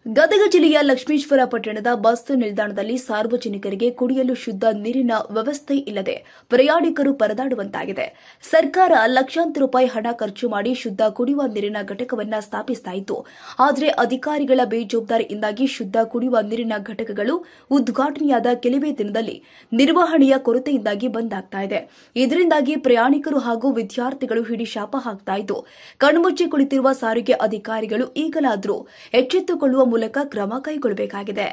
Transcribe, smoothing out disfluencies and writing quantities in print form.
ಗದಗ ಜಿಲ್ಲೆಯ ಲಕ್ಷ್ಮೀಶ್ವರ ಪಟ್ಟಣದ ಬಸ್ ನಿಲ್ದಾಣದಲ್ಲಿ ಸಾರ್ವಜನಿಕರಿಗೆ ಕುಡಿಯಲು ಶುದ್ಧ ನೀರಿನ ವ್ಯವಸ್ಥೆ ಇಲ್ಲದೆ ಪ್ರಯಾಣಿಕರು ಪರದಾಡುವಂತಾಗಿದೆ. ಸರ್ಕಾರ ಲಕ್ಷಾಂತರ ರೂಪಾಯಿ ಹಣ ಖರ್ಚು ಮಾಡಿ ಶುದ್ಧ ಕುಡಿಯುವ ನೀರಿನ ಘಟಕವನ್ನು ಸ್ಥಾಪಿಸಲಾಯಿತು. ಆದರೆ ಅಧಿಕಾರಿಗಳ ಬೇಜವಾಬ್ದಾರಿಯಿಂದಾಗಿ ಶುದ್ಧ ಕುಡಿಯುವ ನೀರಿನ ಘಟಕಗಳು ಉದ್ಘಾಟನೆಯಾದ ಕೆಲವೇ ದಿನದಲ್ಲಿ ನಿರ್ವಹಣೆಯ ಕೊರತೆಯಿಂದಾಗಿ ಬಂದ್ ಆಗ್ತಾ ಇದೆ. ಇದರಿಂದಾಗಿ ಪ್ರಯಾಣಿಕರು ಹಾಗೂ ವಿದ್ಯಾರ್ಥಿಗಳು ಹಿಡಿಶಾಪ ಹಾಕ್ತಾ ಇದ್ದು, ಕಣ್ಮುಚ್ಚಿ ಕುಳಿತಿರುವ ಸಾರಿಗೆ ಅಧಿಕಾರಿಗಳು ಈಗಲಾದರೂ ಎಚ್ಚೆತ್ತುಕೊಳ್ಳುವ ಮೂಲಕ ಕ್ರಮ ಕೈಗೊಳ್ಳಬೇಕಾಗಿದೆ.